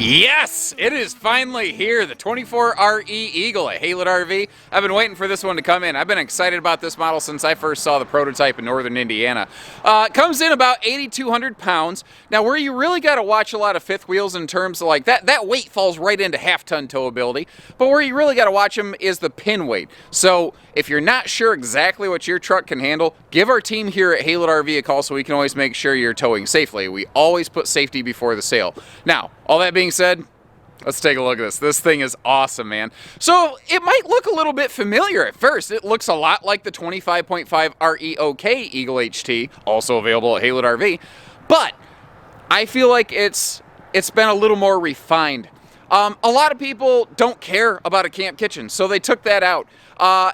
Yes, it is finally here, the 24RE Eagle at Haylet RV. I've been waiting for this one to come in. I've been excited about this model since I first saw the prototype in northern Indiana. It comes in about 8,200 pounds. Now, where you really got to watch a lot of fifth wheels in terms of like that weight falls right into half-ton towability, but where you really got to watch them is the pin weight. So if you're not sure exactly what your truck can handle, give our team here at Haylet RV a call so we can always make sure you're towing safely. We always put safety before the sale. Now, all that being said, let's take a look at this. This thing is awesome, man. So it might look a little bit familiar at first. It looks a lot like the 25.5 REOK Eagle HT, also available at Haylet RV, but I feel like it's been a little more refined. A lot of people don't care about a camp kitchen, so they took that out.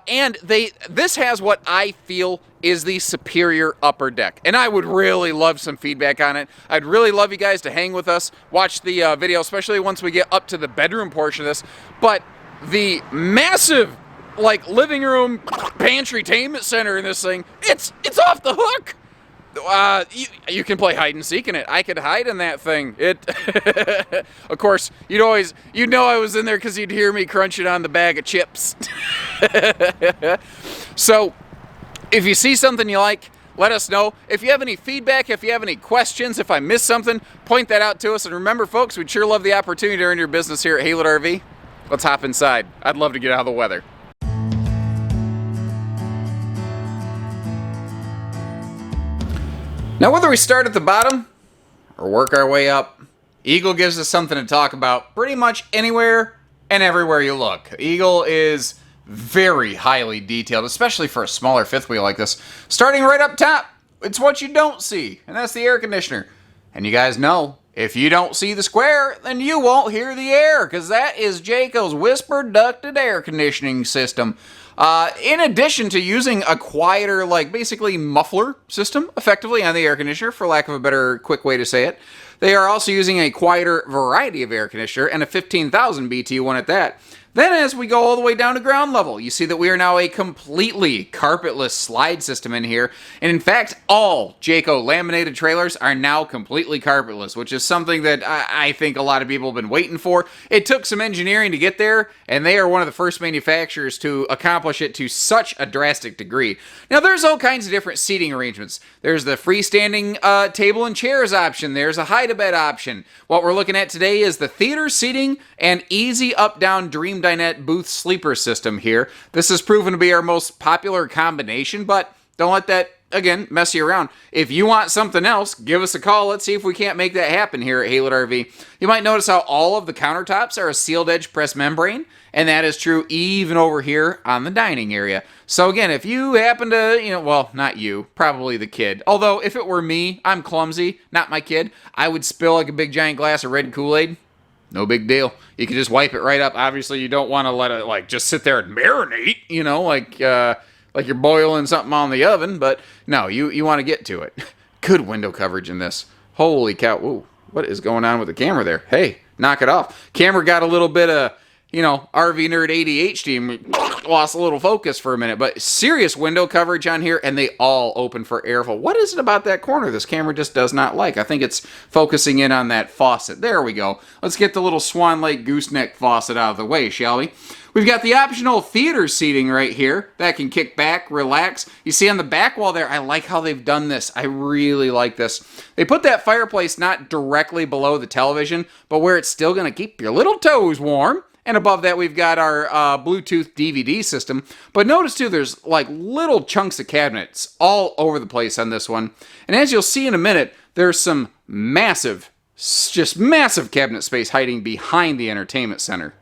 And this has what I feel is the superior upper deck. And I would really love some feedback on it. I'd really love you guys to hang with us, watch the video, especially once we get up to the bedroom portion of this. But the massive, like, living room Pantrytainment center in this thing, it's off the hook. You can play hide and seek in it. I could hide in that thing. Of course, you'd know I was in there because you'd hear me crunching on the bag of chips. So, if you see something you like, let us know. If you have any feedback, if you have any questions, if I missed something, point that out to us. And remember, folks, we'd sure love the opportunity to earn your business here at Haylet RV. Let's hop inside. I'd love to get out of the weather. Now, whether we start at the bottom or work our way up, Eagle gives us something to talk about pretty much anywhere and everywhere you look. Eagle is very highly detailed, especially for a smaller fifth wheel like this. Starting right up top, it's what you don't see, and that's the air conditioner. And you guys know, if you don't see the square, then you won't hear the air, because that is Jayco's whisper ducted air conditioning system. In addition to using a quieter, like basically muffler system effectively on the air conditioner, for lack of a better quick way to say it, they are also using a quieter variety of air conditioner and a 15,000 BTU one at that. Then as we go all the way down to ground level, you see that we are now a completely carpetless slide system in here. And in fact, all Jayco laminated trailers are now completely carpetless, which is something that I think a lot of people have been waiting for. It took some engineering to get there, and they are one of the first manufacturers to accomplish it to such a drastic degree. Now, there's all kinds of different seating arrangements. There's the freestanding table and chairs option. There's a hide-a-bed option. What we're looking at today is the theater seating and easy up-down dream dinette booth sleeper system here. This has proven to be our most popular combination, but don't let that, again, mess you around. If you want something else, give us a call. Let's see if we can't make that happen here at Haylet RV. You might notice how all of the countertops are a sealed edge press membrane, and that is true even over here on the dining area. So again, if you happen to, well, not you, probably the kid. Although, if it were me, I'm clumsy, not my kid, I would spill like a big giant glass of red Kool-Aid. No big deal. You can just wipe it right up. Obviously, you don't want to let it like just sit there and marinate, like you're boiling something on the oven. But no, you want to get to it. Good window coverage in this. Holy cow! Whoa, what is going on with the camera there? Hey, knock it off. Camera got a little bit of RV nerd ADHD and lost a little focus for a minute, but serious window coverage on here, and they all open for airflow. What is it about that corner this camera just does not like? I think it's focusing in on that faucet. There we go. Let's get the little Swan Lake gooseneck faucet out of the way, shall we? We've got the optional theater seating right here that can kick back, relax. You see on the back wall there, I like how they've done this. I really like this. They put that fireplace not directly below the television, but where it's still going to keep your little toes warm. And above that, we've got our Bluetooth DVD system. But notice, too, there's like little chunks of cabinets all over the place on this one. And as you'll see in a minute, there's some massive, just massive cabinet space hiding behind the entertainment center.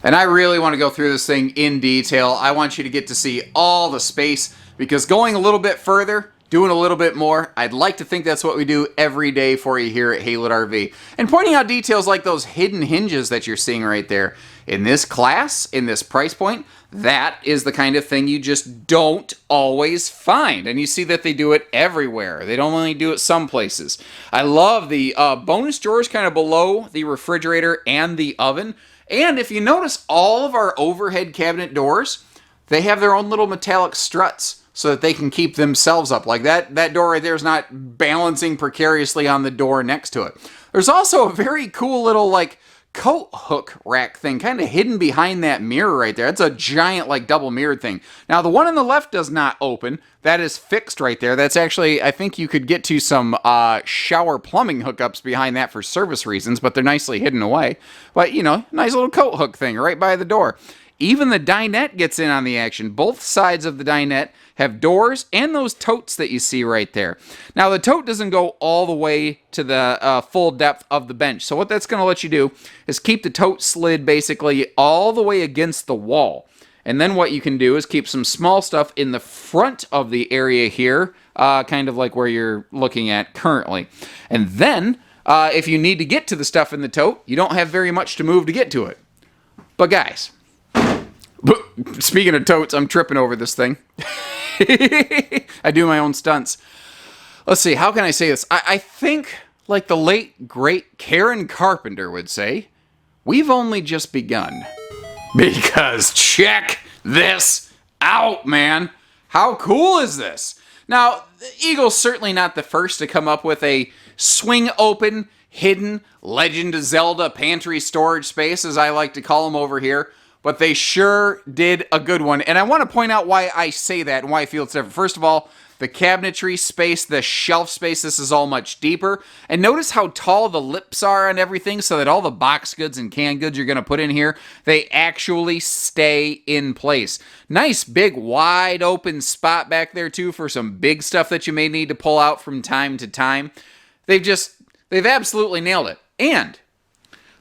And I really want to go through this thing in detail. I want you to get to see all the space, because going a little bit further, doing a little bit more, I'd like to think that's what we do every day for you here at Haylet RV. And pointing out details like those hidden hinges that you're seeing right there. In this class, in this price point, that is the kind of thing you just don't always find. And you see that they do it everywhere. They don't only do it some places. I love the bonus drawers kind of below the refrigerator and the oven. And if you notice, all of our overhead cabinet doors, they have their own little metallic struts, so that they can keep themselves up. Like that door right there is not balancing precariously on the door next to it. There's also a very cool little, like, coat hook rack thing kind of hidden behind that mirror right there. That's a giant, like, double mirrored thing. Now, the one on the left does not open. That is fixed right there. That's actually, I think you could get to some shower plumbing hookups behind that for service reasons, but they're nicely hidden away. But, you know, nice little coat hook thing right by the door. Even the dinette gets in on the action. Both sides of the dinette have doors and those totes that you see right there. Now, the tote doesn't go all the way to the full depth of the bench. So what that's going to let you do is keep the tote slid basically all the way against the wall. And then what you can do is keep some small stuff in the front of the area here, kind of like where you're looking at currently. And then, if you need to get to the stuff in the tote, you don't have very much to move to get to it. But guys, speaking of totes, I'm tripping over this thing. I do my own stunts. Let's see, how can I say this? I think, like the late, great Karen Carpenter would say, we've only just begun. Because check this out, man. How cool is this? Now, Eagle's certainly not the first to come up with a swing open, hidden, Legend of Zelda pantry storage space, as I like to call them over here. But they sure did a good one. And I want to point out why I say that and why I feel it's different. First of all, the cabinetry space, the shelf space, this is all much deeper. And notice how tall the lips are on everything so that all the box goods and canned goods you're going to put in here, they actually stay in place. Nice big wide open spot back there too for some big stuff that you may need to pull out from time to time. They've absolutely nailed it. And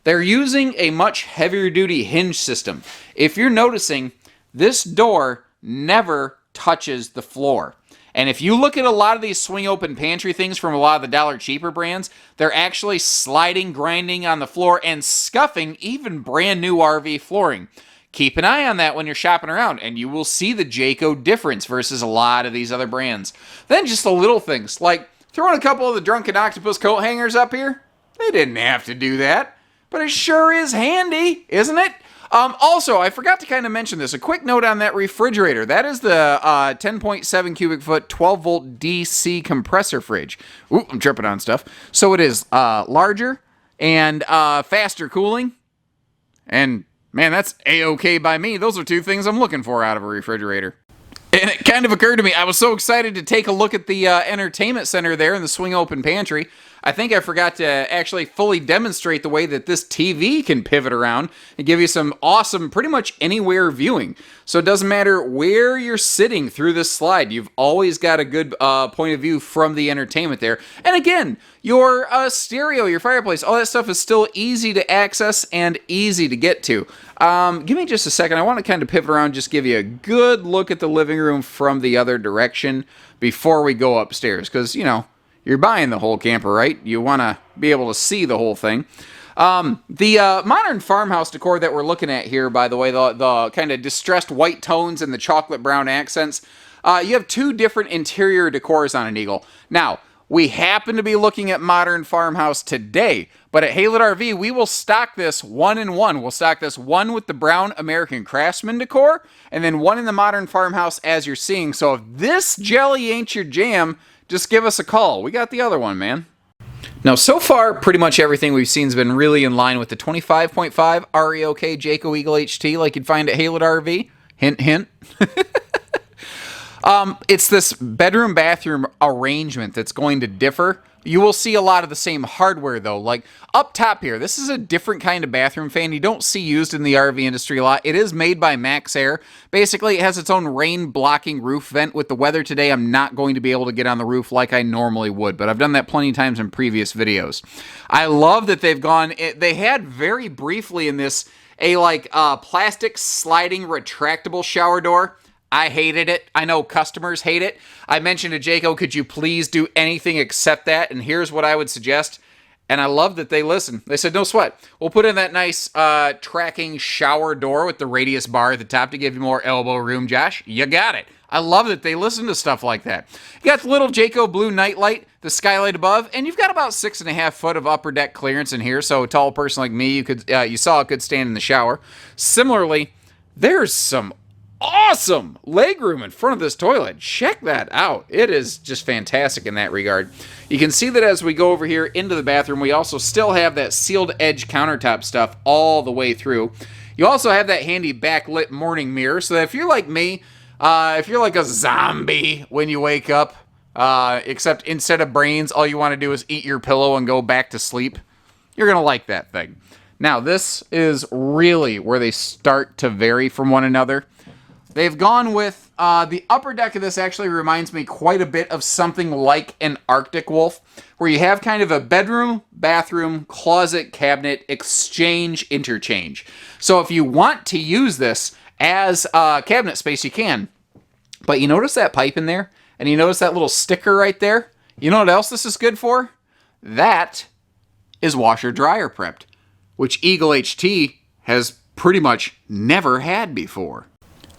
they're using a much heavier duty hinge system. If you're noticing, this door never touches the floor. And if you look at a lot of these swing open pantry things from a lot of the dollar cheaper brands, they're actually sliding, grinding on the floor and scuffing even brand new RV flooring. Keep an eye on that when you're shopping around and you will see the Jayco difference versus a lot of these other brands. Then just the little things like throwing a couple of the Drunken Octopus coat hangers up here. They didn't have to do that. But it sure is handy, isn't it? Also, I forgot to kind of mention this. A quick note on that refrigerator. That is the 10.7 cubic foot, 12 volt DC compressor fridge. Ooh, I'm tripping on stuff. So it is larger and faster cooling. And man, that's A-okay by me. Those are two things I'm looking for out of a refrigerator. And it kind of occurred to me, I was so excited to take a look at the entertainment center there in the swing open pantry. I think I forgot to actually fully demonstrate the way that this TV can pivot around and give you some awesome, pretty much anywhere viewing. So it doesn't matter where you're sitting through this slide, you've always got a good point of view from the entertainment there. And again, your stereo, your fireplace, all that stuff is still easy to access and easy to get to. Give me just a second. I want to kind of pivot around, just give you a good look at the living room from the other direction before we go upstairs. Because, you know, you're buying the whole camper, right? You want to be able to see the whole thing. The modern farmhouse decor that we're looking at here, by the way, the kind of distressed white tones and the chocolate brown accents, you have two different interior decors on an Eagle. Now, we happen to be looking at modern farmhouse today, but at Haylett RV, we will stock this one in one. We'll stock this one with the brown American Craftsman decor, and then one in the modern farmhouse as you're seeing. So if this jelly ain't your jam, just give us a call. We got the other one, man. Now, so far, pretty much everything we've seen has been really in line with the 25.5 REOK Jayco Eagle HT like you'd find at Haylett RV. Hint, hint. It's this bedroom-bathroom arrangement that's going to differ. You will see a lot of the same hardware, though. Like, up top here, this is a different kind of bathroom fan you don't see used in the RV industry a lot. It is made by Max Air. Basically, it has its own rain-blocking roof vent. With the weather today, I'm not going to be able to get on the roof like I normally would, but I've done that plenty of times in previous videos. I love that they've gone... They had very briefly in this a, plastic sliding retractable shower door. I hated it. I know customers hate it. I mentioned to Jayco, could you please do anything except that? And here's what I would suggest. And I love that they listened. They said, no sweat. We'll put in that nice tracking shower door with the radius bar at the top to give you more elbow room, Josh. You got it. I love that they listen to stuff like that. You got the little Jayco blue nightlight, the skylight above, and you've got about 6.5 foot of upper deck clearance in here. So a tall person like me, you saw it could stand in the shower. Similarly, there's some awesome legroom in front of this toilet. Check that out. It is just fantastic in that regard. You can see that as we go over here into the bathroom, we also still have that sealed edge countertop stuff all the way through. You also have that handy backlit morning mirror, so that if you're like me, if you're like a zombie when you wake up, except instead of brains, all you want to do is eat your pillow and go back to sleep, you're going to like that thing. Now, this is really where they start to vary from one another. They've gone with, the upper deck of this actually reminds me quite a bit of something like an Arctic Wolf, where you have kind of a bedroom, bathroom, closet, cabinet, exchange, interchange. So if you want to use this as cabinet space, you can. But you notice that pipe in there? And you notice that little sticker right there? You know what else this is good for? That is washer-dryer prepped, which Eagle HT has pretty much never had before.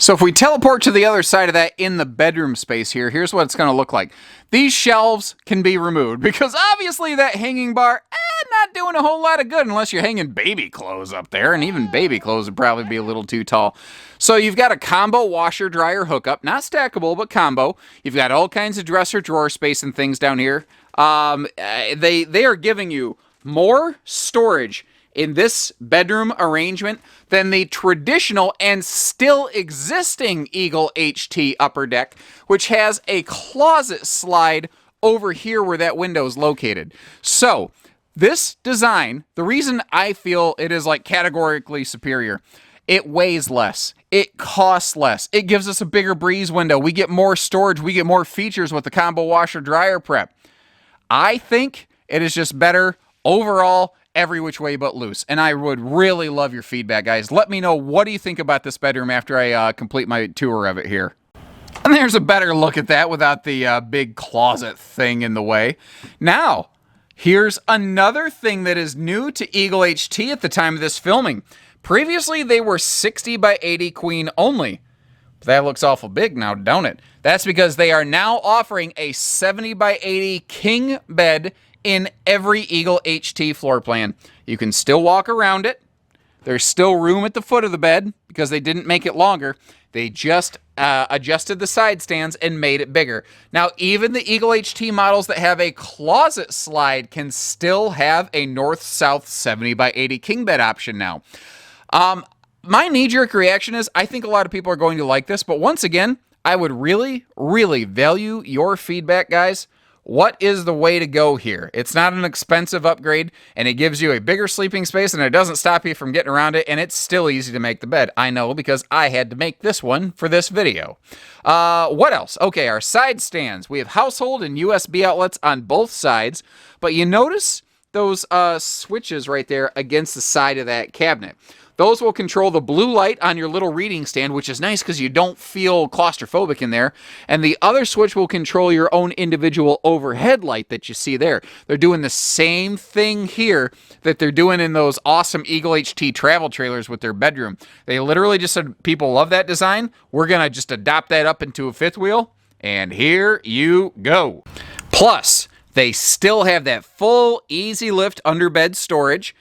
So if we teleport to the other side of that in the bedroom space here, here's what it's going to look like. These shelves can be removed because obviously that hanging bar, not doing a whole lot of good unless you're hanging baby clothes up there, and even baby clothes would probably be a little too tall. So you've got a combo washer dryer hookup, not stackable, but combo. You've got all kinds of dresser drawer space and things down here. They are giving you more storage in this bedroom arrangement than the traditional and still existing Eagle HT upper deck, which has a closet slide over here where that window is located. So this design, the reason I feel it is like categorically superior, it weighs less. It costs less. It gives us a bigger breeze window. We get more storage. We get more features with the combo washer dryer prep. I think it is just better overall, every which way but loose. And I would really love your feedback, guys. Let me know, what do you think about this bedroom after I complete my tour of it here. And there's a better look at that without the big closet thing in the way. Now, here's another thing that is new to Eagle HT at the time of this filming. Previously, they were 60 by 80 queen only. But that looks awful big now, don't it? That's because they are now offering a 70 by 80 king bed in every Eagle HT floor plan. You can still walk around it. There's still room at the foot of the bed because they didn't make it longer. They just adjusted the side stands and made it bigger. Now, even the Eagle HT models that have a closet slide can still have a north-south 70 by 80 king bed option now. My knee-jerk reaction is I think a lot of people are going to like this, but once again, I would really, really value your feedback, guys. What is the way to go here? It's not an expensive upgrade, and it gives you a bigger sleeping space, and it doesn't stop you from getting around it, and it's still easy to make the bed. I know, because I had to make this one for this video. What else? Okay, our side stands. We have household and USB outlets on both sides, but you notice those switches right there against the side of that cabinet. Those will control the blue light on your little reading stand, which is nice because you don't feel claustrophobic in there. And the other switch will control your own individual overhead light that you see there. They're doing the same thing here that they're doing in those awesome Eagle HT travel trailers with their bedroom. They literally just said, people love that design. We're going to just adopt that up into a fifth wheel. And here you go. Plus, they still have that full easy lift underbed storage,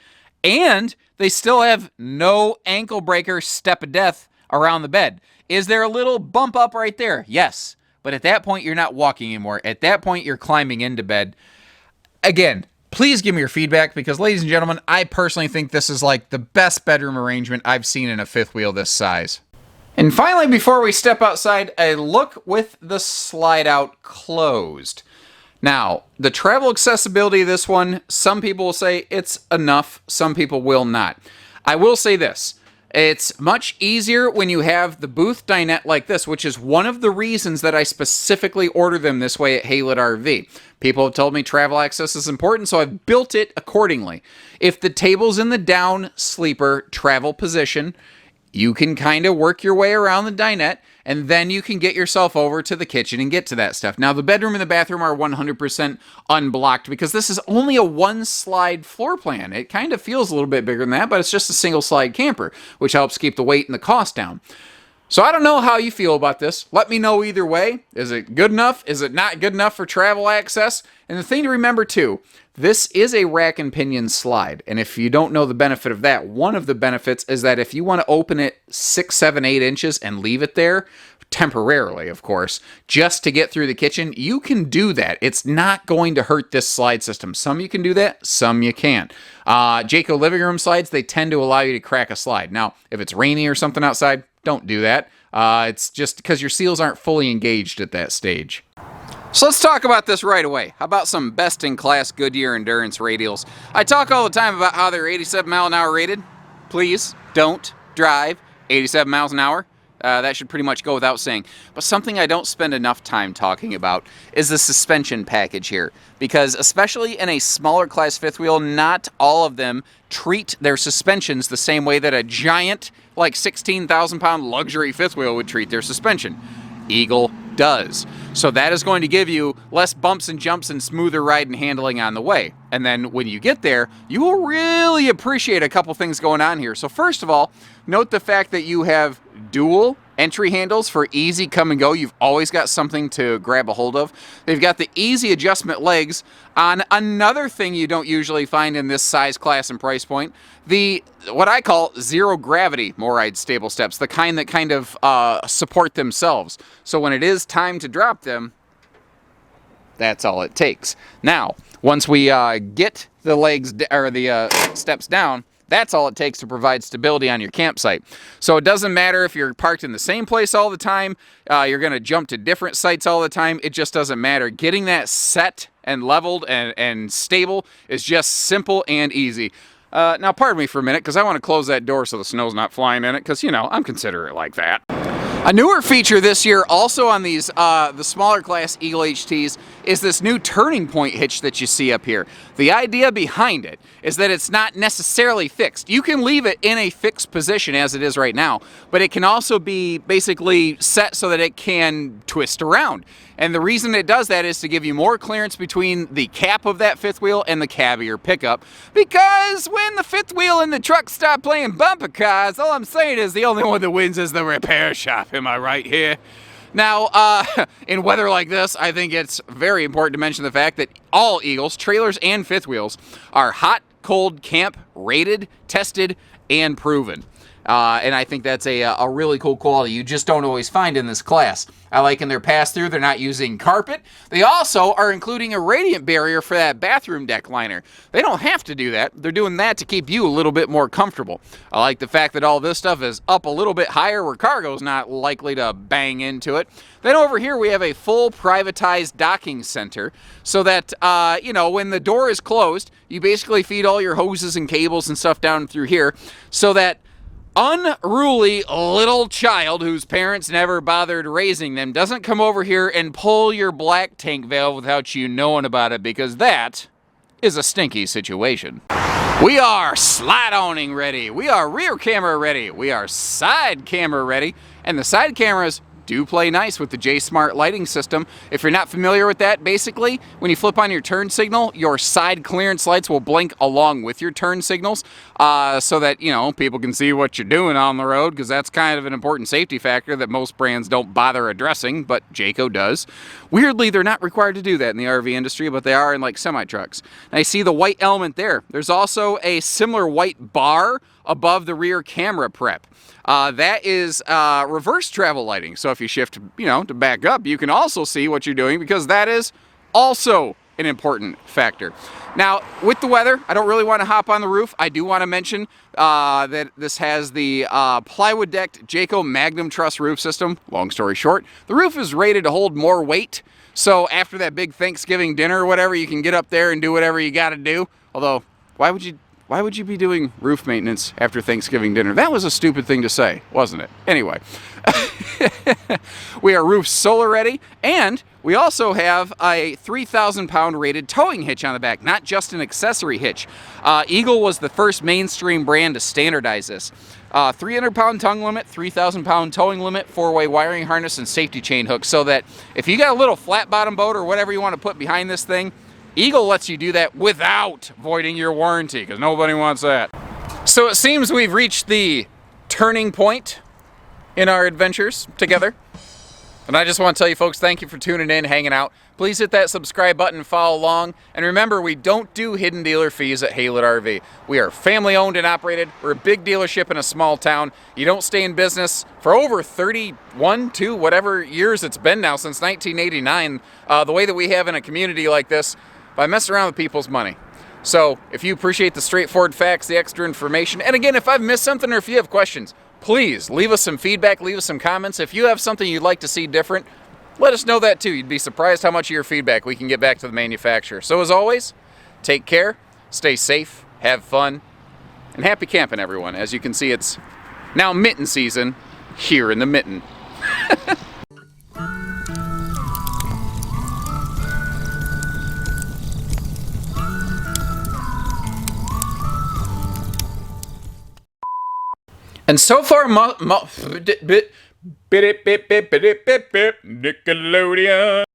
and they still have no ankle breaker step of death around the bed. Is there a little bump up right there? Yes. But at that point, you're not walking anymore. At that point, you're climbing into bed. Again, please give me your feedback because, ladies and gentlemen, I personally think this is like the best bedroom arrangement I've seen in a fifth wheel this size. And finally, before we step outside, a look with the slide out closed. Now, the travel accessibility of this one, some people will say it's enough, some people will not. I will say this, it's much easier when you have the booth dinette like this, which is one of the reasons that I specifically order them this way at Haylet RV. People have told me travel access is important, so I've built it accordingly. If the table's in the down sleeper travel position, you can kind of work your way around the dinette, and then you can get yourself over to the kitchen and get to that stuff. Now, the bedroom and the bathroom are 100% unblocked because this is only a one-slide floor plan. It kind of feels a little bit bigger than that, but it's just a single-slide camper, which helps keep the weight and the cost down. So I don't know how you feel about this. Let me know either way. Is it good enough? Is it not good enough for travel access? And the thing to remember too, this is a rack and pinion slide. And if you don't know the benefit of that, one of the benefits is that if you want to open it 6, 7, 8 inches and leave it there, temporarily, of course, just to get through the kitchen, you can do that. It's not going to hurt this slide system. Some you can do that, some you can't. Jayco living room slides, they tend to allow you to crack a slide. Now, if it's rainy or something outside, don't do that. It's just because your seals aren't fully engaged at that stage. So let's talk about this right away. How about some best-in-class Goodyear Endurance radials? I talk all the time about how they're 87 mile an hour rated. Please don't drive 87 miles an hour. That should pretty much go without saying. But something I don't spend enough time talking about is the suspension package here. Because especially in a smaller class fifth wheel, not all of them treat their suspensions the same way that a giant, like 16,000 pound luxury fifth wheel would treat their suspension. Eagle does. So that is going to give you less bumps and jumps and smoother ride and handling on the way. And then when you get there, you will really appreciate a couple things going on here. So first of all, note the fact that you have dual entry handles for easy come and go. You've always got something to grab a hold of. They've got the easy adjustment legs on another thing you don't usually find in this size, class, and price point. The, what I call zero gravity MORryde stable steps, the kind that kind of support themselves. So when it is time to drop them, that's all it takes. Now, once we get the legs or the steps down, that's all it takes to provide stability on your campsite. So it doesn't matter if you're parked in the same place all the time, you're going to jump to different sites all the time, it just doesn't matter. Getting that set and leveled and stable is just simple and easy. Now, pardon me for a minute, because I want to close that door so the snow's not flying in it, because, you know, I'm considerate like that. A newer feature this year, also on these the smaller class Eagle HTs, is this new turning point hitch that you see up here. The idea behind it is that it's not necessarily fixed. You can leave it in a fixed position as it is right now, but it can also be basically set so that it can twist around. And the reason it does that is to give you more clearance between the cap of that fifth wheel and the cab of your pickup. Because when the fifth wheel and the truck stop playing bumper cars, all I'm saying is the only one that wins is the repair shop. Am I right here? Now, in weather like this, I think it's very important to mention the fact that all Eagles, trailers and fifth wheels, are hot, cold, camp, rated, tested, and proven. And I think that's a really cool quality you just don't always find in this class. I like in their pass-through, they're not using carpet. They also are including a radiant barrier for that bathroom deck liner. They don't have to do that. They're doing that to keep you a little bit more comfortable. I like the fact that all this stuff is up a little bit higher where cargo's not likely to bang into it. Then over here we have a full privatized docking center so that, you know, when the door is closed, you basically feed all your hoses and cables and stuff down through here so that unruly little child whose parents never bothered raising them doesn't come over here and pull your black tank valve without you knowing about it, because that is a stinky situation. We are slide owning ready. We are rear camera ready. We are side camera ready. And the side cameras do play nice with the J-Smart lighting system. If you're not familiar with that, basically, when you flip on your turn signal, your side clearance lights will blink along with your turn signals so that, you know, people can see what you're doing on the road, because that's kind of an important safety factor that most brands don't bother addressing, but Jayco does. Weirdly, they're not required to do that in the RV industry, but they are in like semi-trucks. And I see the white element there. There's also a similar white bar above the rear camera prep. That is reverse travel lighting. So if you shift, you know, to back up, you can also see what you're doing, because that is also an important factor. Now, with the weather, I don't really want to hop on the roof. I do want to mention that this has the plywood decked Jayco Magnum Truss roof system. Long story short, the roof is rated to hold more weight. So after that big Thanksgiving dinner or whatever, you can get up there and do whatever you got to do. Although, why would you be doing roof maintenance after Thanksgiving dinner? That was a stupid thing to say, wasn't it? Anyway, we are roof solar ready, and we also have a 3,000 pound rated towing hitch on the back, not just an accessory hitch. Eagle was the first mainstream brand to standardize this. 300 pound tongue limit, 3,000 pound towing limit, 4-way wiring harness, and safety chain hook, so that if you got a little flat bottom boat or whatever you want to put behind this thing, Eagle lets you do that without voiding your warranty, because nobody wants that. So it seems we've reached the turning point in our adventures together. And I just want to tell you folks, thank you for tuning in, hanging out. Please hit that subscribe button and follow along. And remember, we don't do hidden dealer fees at Haylet RV. We are family owned and operated. We're a big dealership in a small town. You don't stay in business for over 31, 2, whatever years it's been now, since 1989, the way that we have in a community like this, by messing around with people's money. So if you appreciate the straightforward facts, the extra information, and again, if I've missed something or if you have questions, please leave us some feedback, leave us some comments. If you have something you'd like to see different, let us know that too. You'd be surprised how much of your feedback we can get back to the manufacturer. So as always, take care, stay safe, have fun, and happy camping, everyone. As you can see, it's now mitten season here in the mitten. And so far, Nickelodeon.